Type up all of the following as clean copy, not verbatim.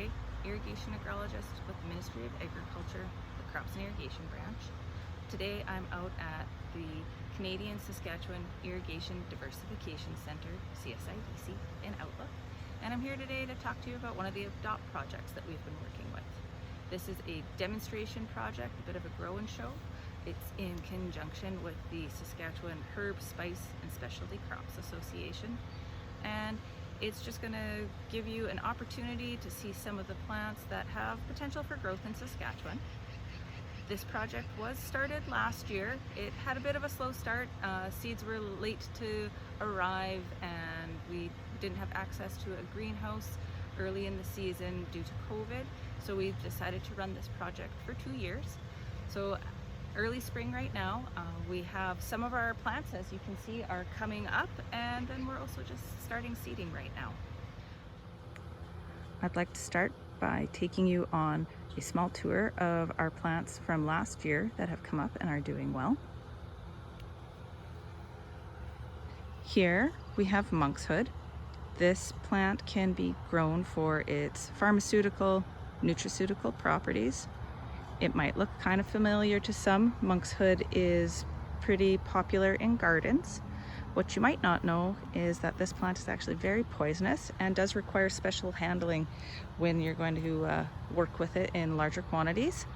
Ray, irrigation agrologist with the Ministry of Agriculture, the Crops and Irrigation Branch. Today I'm out at the Canadian Saskatchewan Irrigation Diversification Centre, CSIDC, in Outlook. And I'm here today to talk to you about one of the Adopt projects that we've been working with. This is a demonstration project, a bit of a grow and show. It's in conjunction with the Saskatchewan Herb, Spice and Specialty Crops Association. And it's just going to give you an opportunity to see some of the plants that have potential for growth in Saskatchewan. This project was started last year. It had a bit of a slow start. Seeds were late to arrive and we didn't have access to a greenhouse early in the season due to COVID. So we've decided to run this project for 2 years. So early spring right now, we have some of our plants, as you can see, are coming up, and then we're also just starting seeding right now. I'd like to start by taking you on a small tour of our plants from last year that have come up and are doing well. Here we have monkshood. This plant can be grown for its pharmaceutical, nutraceutical properties. It might look kind of familiar to some. Monkshood is pretty popular in gardens. What you might not know is that this plant is actually very poisonous and does require special handling when you're going to work with it in larger quantities.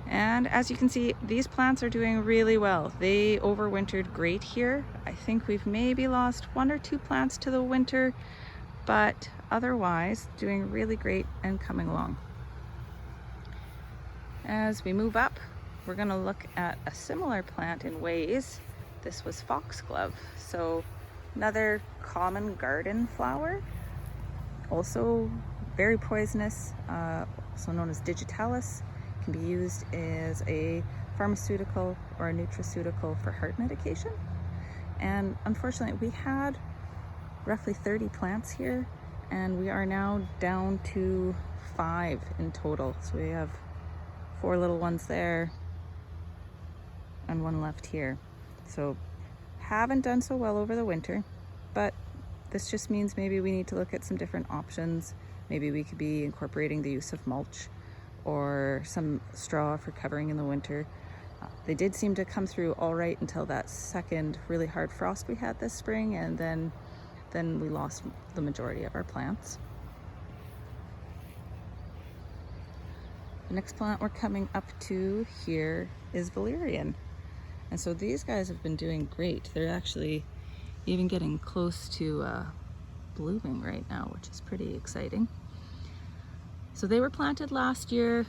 And as you can see, these plants are doing really well. They overwintered great here. I think we've maybe lost 1 or 2 plants to the winter, but otherwise doing really great and coming along. As we move up, we're going to look at a similar plant in ways. This was foxglove, so another common garden flower, also very poisonous, also known as digitalis. Can be used as a pharmaceutical or a nutraceutical for heart medication. And unfortunately, we had roughly 30 plants here, and we are now down to 5 in total. So we have 4 little ones there and 1 left here. So haven't done so well over the winter, but this just means maybe we need to look at some different options. Maybe we could be incorporating the use of mulch or some straw for covering in the winter. They did seem to come through all right until that second really hard frost we had this spring, and then we lost the majority of our plants. The next plant we're coming up to here is valerian. And so these guys have been doing great. They're actually even getting close to blooming right now, which is pretty exciting. So they were planted last year.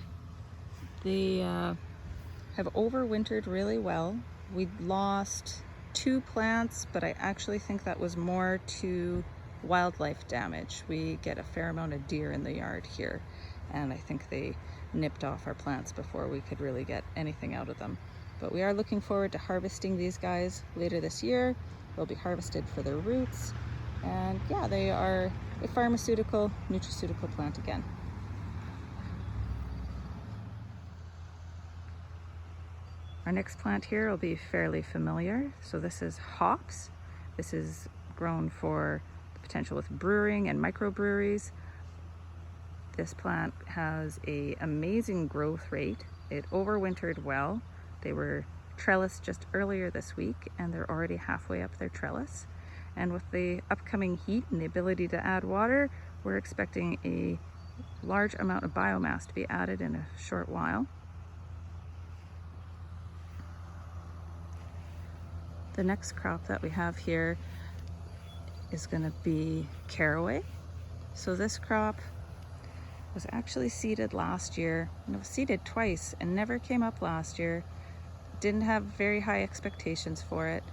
They have overwintered really well. We lost 2 plants, but I actually think that was more to wildlife damage. We get a fair amount of deer in the yard here, and I think they nipped off our plants before we could really get anything out of them. But we are looking forward to harvesting these guys later this year. They'll be harvested for their roots. And yeah, they are a pharmaceutical, nutraceutical plant again. Our next plant here will be fairly familiar. So this is hops. This is grown for the potential with brewing and microbreweries. This plant has an amazing growth rate. It overwintered well. They were trellised just earlier this week, and they're already halfway up their trellis. And with the upcoming heat and the ability to add water, we're expecting a large amount of biomass to be added in a short while. The next crop that we have here is going to be caraway. So this crop was actually seeded last year, and it was seeded twice and never came up last year. Didn't have very high expectations for it,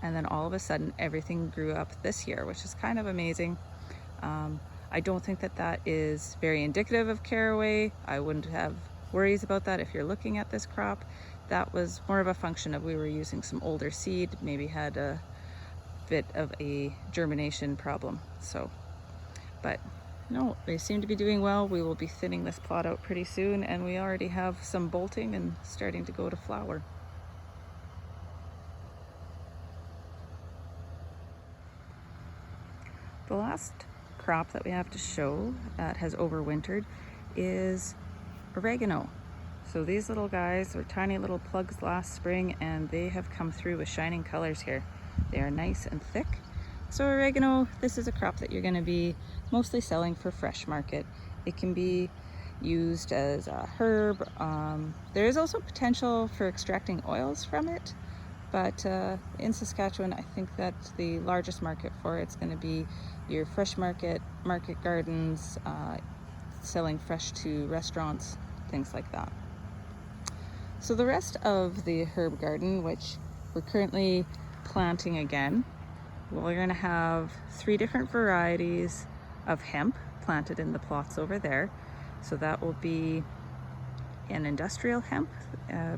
and then all of a sudden everything grew up this year, which is kind of amazing. I don't think that that is very indicative of caraway. I wouldn't have worries about that if you're looking at this crop. That was more of a function of we were using some older seed, maybe had a bit of a germination problem. So, but no, they seem to be doing well. We will be thinning this plot out pretty soon, and we already have some bolting and starting to go to flower. The last crop that we have to show that has overwintered is oregano. So these little guys were tiny little plugs last spring, and they have come through with shining colors here. They are nice and thick. So oregano, this is a crop that you're going to be mostly selling for fresh market. It can be used as a herb. There is also potential for extracting oils from it, but in Saskatchewan, I think that the largest market for it's going to be your fresh market gardens, selling fresh to restaurants, things like that. So the rest of the herb garden, which we're currently planting again, we're going to have 3 different varieties of hemp planted in the plots over there. So that will be an industrial hemp,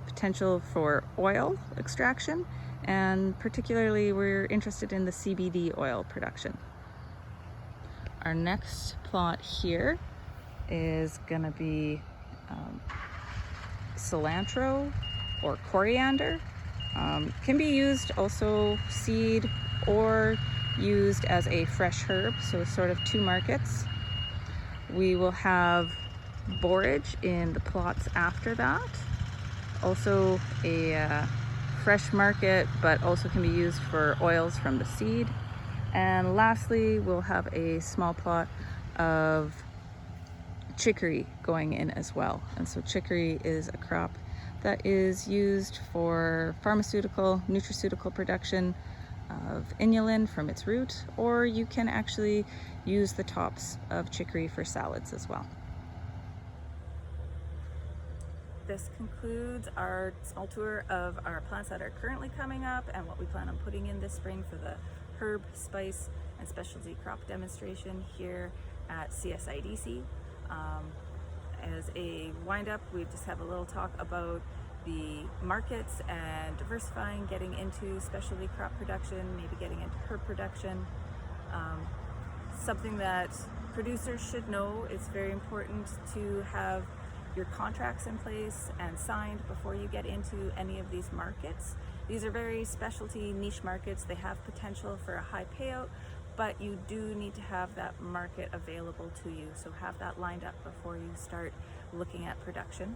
potential for oil extraction, and particularly we're interested in the CBD oil production. Our next plot here is going to be cilantro or coriander. Can be used also seed or used as a fresh herb, so sort of 2 markets. We will have borage in the plots after that. Also a fresh market, but also can be used for oils from the seed. And lastly, we'll have a small plot of chicory going in as well. And so chicory is a crop that is used for pharmaceutical, nutraceutical production of inulin from its root, or you can actually use the tops of chicory for salads as well. This concludes our small tour of our plants that are currently coming up and what we plan on putting in this spring for the herb, spice, and specialty crop demonstration here at CSIDC. As a wind-up, we just have a little talk about the markets and diversifying, getting into specialty crop production, maybe getting into herb production. Something that producers should know, it's very important to have your contracts in place and signed before you get into any of these markets. These are very specialty niche markets. They have potential for a high payout, but you do need to have that market available to you. So have that lined up before you start looking at production.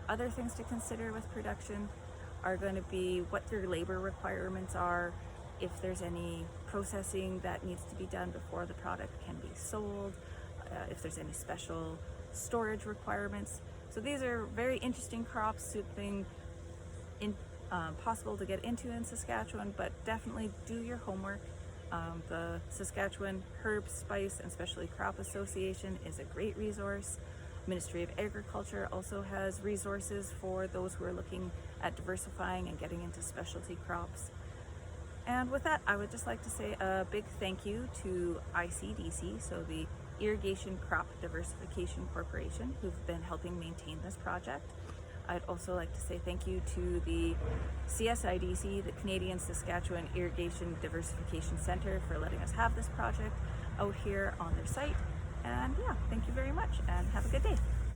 Other things to consider with production are going to be what your labor requirements are, if there's any processing that needs to be done before the product can be sold, if there's any special storage requirements. So these are very interesting crops, something possible to get into in Saskatchewan, but definitely do your homework. The Saskatchewan Herb, Spice, and Specialty Crop Association is a great resource. Ministry of Agriculture also has resources for those who are looking at diversifying and getting into specialty crops. And with that, I would just like to say a big thank you to ICDC, so the Irrigation Crop Diversification Corporation, who've been helping maintain this project. I'd also like to say thank you to the CSIDC, the Canadian Saskatchewan Irrigation Diversification Centre, for letting us have this project out here on their site. And yeah, thank you very much and have a good day.